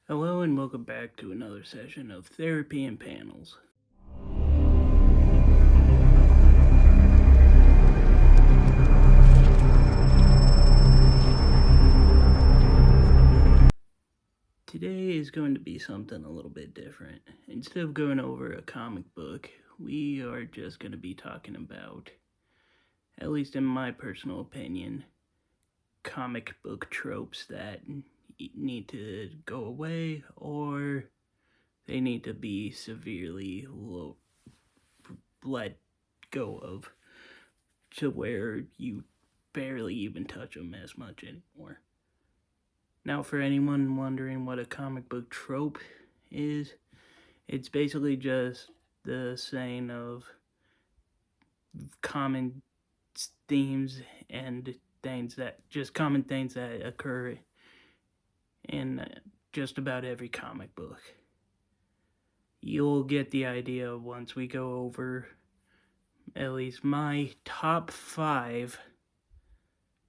Hello and welcome back to another session of Therapy and Panels. Today is going to be something a little bit different. Instead of going over a comic book, we are just going to be talking about, at least in my personal opinion, comic book tropes that need to go away or they need to be severely let go of to where you barely even touch them as much anymore. Now, for anyone wondering what a comic book trope is, it's basically just the saying of common themes and things that just common things that occur in just about every comic book. You'll get the idea once we go over at least my top 5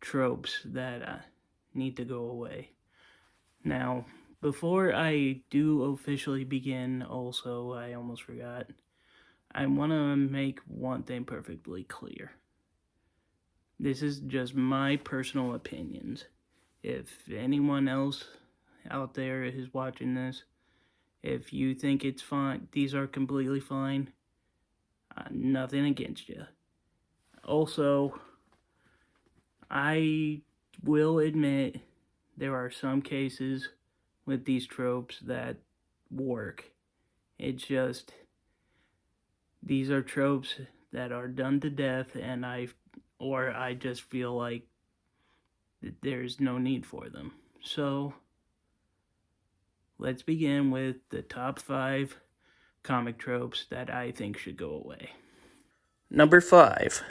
tropes that need to go away. Now, before I do officially begin, also, I almost forgot, I want to make one thing perfectly clear. This is just my personal opinions. If anyone else out there is watching this, if you think it's fine, these are completely fine, nothing against you. Also, I will admit there are some cases with these tropes that work. It's just, these are tropes that are done to death, and I just feel like there's no need for them. So, let's begin with the top 5 comic tropes that I think should go away. Number 5.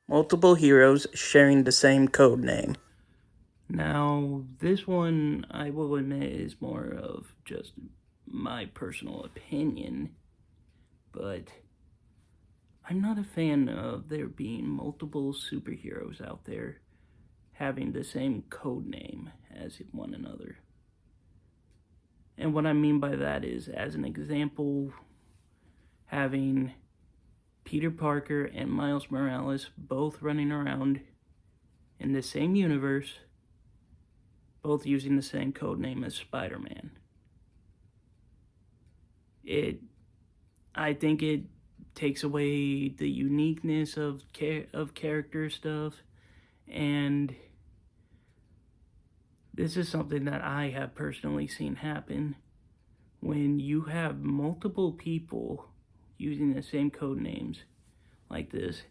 Multiple heroes sharing the same code name. Now, this one, I will admit, is more of just my personal opinion, but I'm not a fan of there being multiple superheroes out there having the same code name as one another. And what I mean by that is, as an example, having Peter Parker and Miles Morales both running around in the same universe, both using the same code name as Spider-Man. I think it takes away the uniqueness of character stuff, and this is something that I have personally seen happen when you have multiple people using the same code names like this.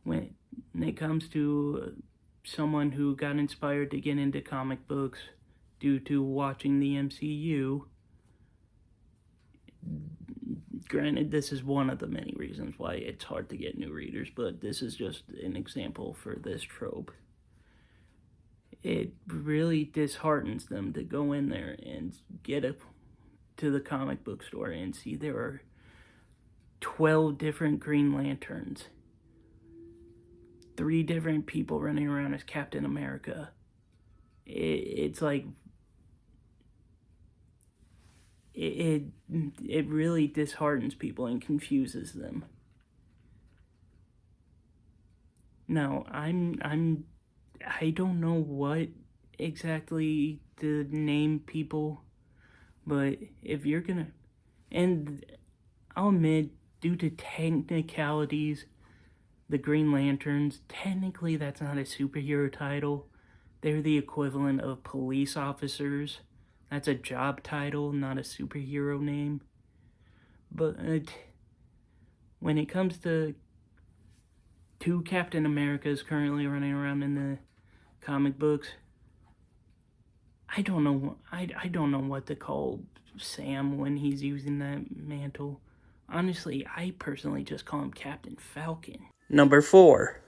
When it comes to someone who got inspired to get into comic books due to watching the MCU, granted, this is one of the many reasons why it's hard to get new readers, but this is just an example for this trope. It really disheartens them to go in there and get to the comic book store and see there are 12 different Green Lanterns, 3 different people running around as Captain America. It's like, it really disheartens people and confuses them. Now, I don't know what exactly to name people, but if you're gonna, and I'll admit, due to technicalities, the Green Lanterns, technically that's not a superhero title. They're the equivalent of police officers. That's a job title, not a superhero name. But when it comes to 2 Captain Americas currently running around in the comic books, I don't know. I don't know what to call Sam when he's using that mantle. Honestly, I personally just call him Captain Falcon. Number 4.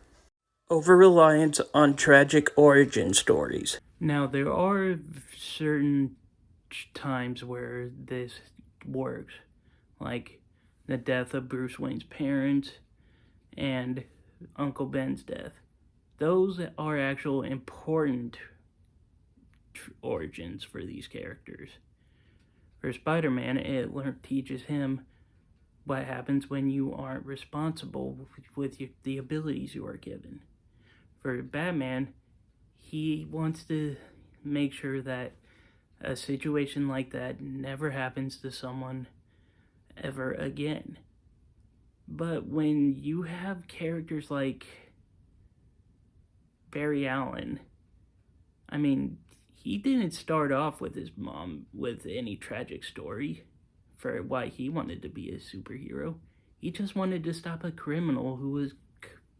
Over-reliance on tragic origin stories. Now, there are certain times where this works, like the death of Bruce Wayne's parents and Uncle Ben's death. Those are actual important origins for these characters. For Spider-Man, it teaches him what happens when you aren't responsible with the abilities you are given. For Batman, he wants to make sure that a situation like that never happens to someone ever again. But when you have characters like Barry Allen, I mean, he didn't start off with his mom with any tragic story for why he wanted to be a superhero. He just wanted to stop a criminal who was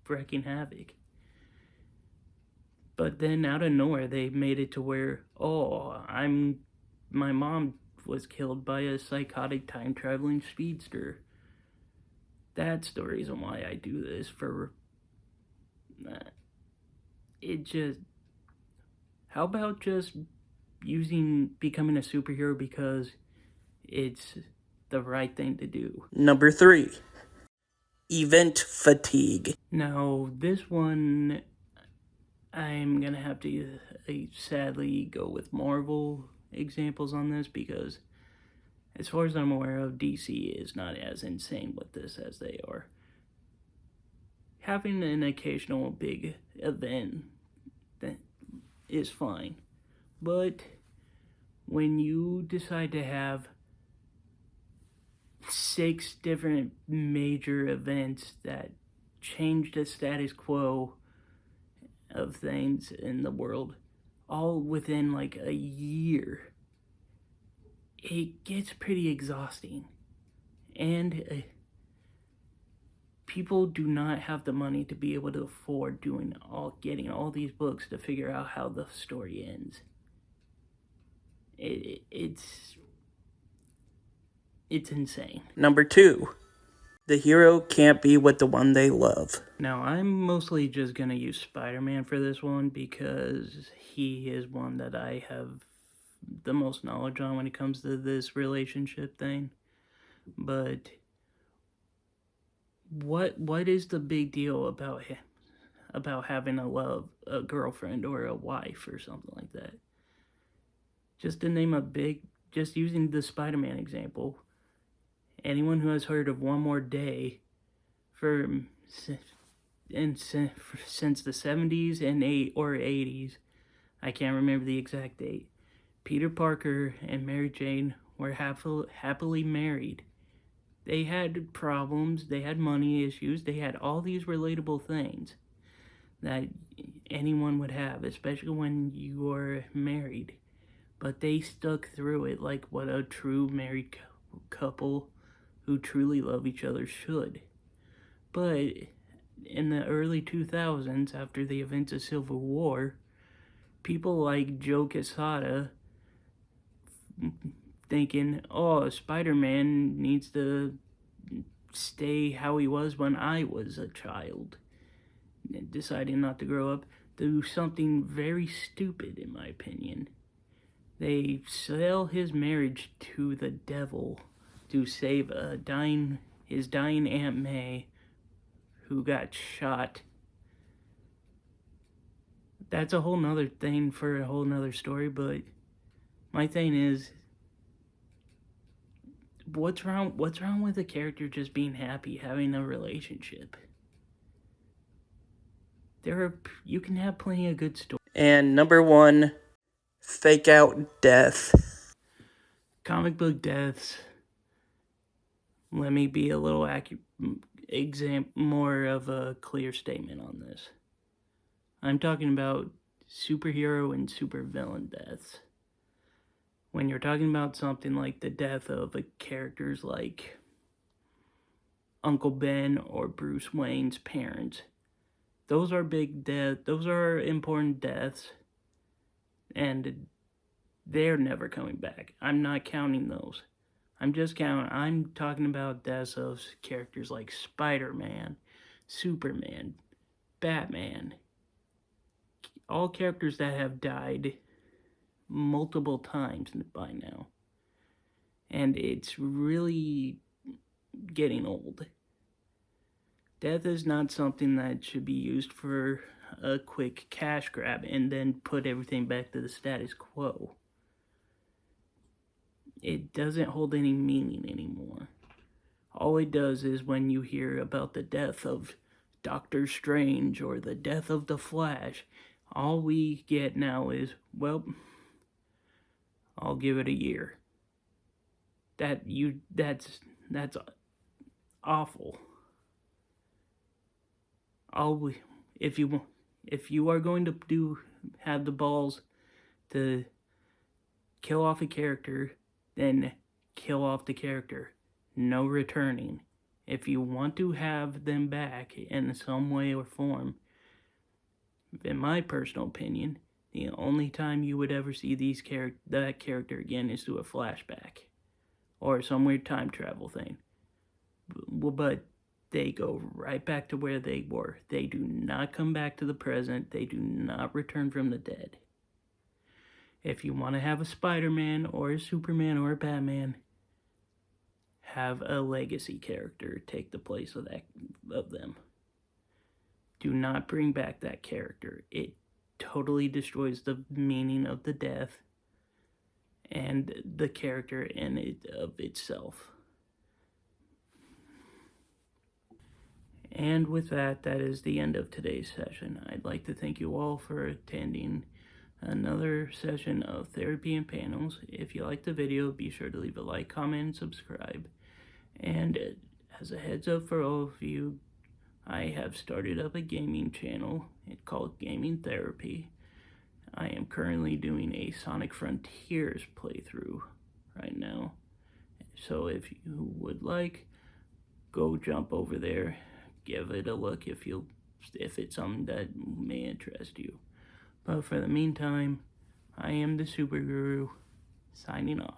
wreaking havoc. But then out of nowhere, they made it to where, my mom was killed by a psychotic time traveling speedster. That's the reason why I do this. For it just, how about just becoming a superhero because it's the right thing to do? Number 3, event fatigue. Now, this one, I'm gonna have to sadly go with Marvel examples on this because, as far as I'm aware of, DC is not as insane with this as they are. Having an occasional big event that is fine, but when you decide to have 6 different major events that change the status quo of things in the world all within like a year, it gets pretty exhausting. And people do not have the money to be able to afford getting all these books to figure out how the story ends. It's insane. Number 2, the hero can't be with the one they love. Now, I'm mostly just gonna use Spider-Man for this one because he is one that I have the most knowledge on when it comes to this relationship thing. But what is the big deal about him, about having a girlfriend or a wife or something like that? Just to name just using the Spider-Man example, anyone who has heard of One More Day since the 70s and 80s, I can't remember the exact date, Peter Parker and Mary Jane were happily married. They had problems, they had money issues, they had all these relatable things that anyone would have, especially when you are married. But they stuck through it like what a true married couple who truly love each other should. But in the early 2000s, after the events of Civil War, people like Joe Quesada thinking, Spider-Man needs to stay how he was when I was a child, deciding not to grow up, do something very stupid, in my opinion. They sell his marriage to the devil to save his dying Aunt May, who got shot. That's a whole nother thing for a whole nother story, but my thing is, what's wrong with a character just being happy, having a relationship? You can have plenty of good stories. And number 1, fake out death. Comic book deaths. Let me be a little more of a clear statement on this. I'm talking about superhero and supervillain deaths. When you're talking about something like the death of characters like Uncle Ben or Bruce Wayne's parents, those are big deaths. Those are important deaths, and they're never coming back. I'm not counting those. I'm talking about deaths of characters like Spider-Man, Superman, Batman. All characters that have died multiple times by now. And it's really getting old. Death is not something that should be used for a quick cash grab and then put everything back to the status quo. it doesn't hold any meaning anymore. All it does is when you hear about the death of Doctor Strange or the death of the Flash, all we get now is, well, I'll give it a year. That's awful. All if you are going to have the balls to kill off a character, then kill off the character. No returning. If you want to have them back in some way or form, in my personal opinion, the only time you would ever see that character again is through a flashback or some weird time travel thing. But they go right back to where they were. They do not come back to the present. They do not return from the dead. If you want to have a Spider-Man or a Superman or a Batman, have a legacy character take the place of them. Do not bring back that character. It totally destroys the meaning of the death and the character of itself. And with that is the end of today's session. I'd like to thank you all for attending another session of Therapy and Panels. If you liked the video, be sure to leave a like, comment, and subscribe. And as a heads up for all of you, I have started up a gaming channel. It's called Gaming Therapy. I am currently doing a Sonic Frontiers playthrough right now. So if you would like, go jump over there, give it a look if it's something that may interest you. But for the meantime, I am the Super Guru, signing off.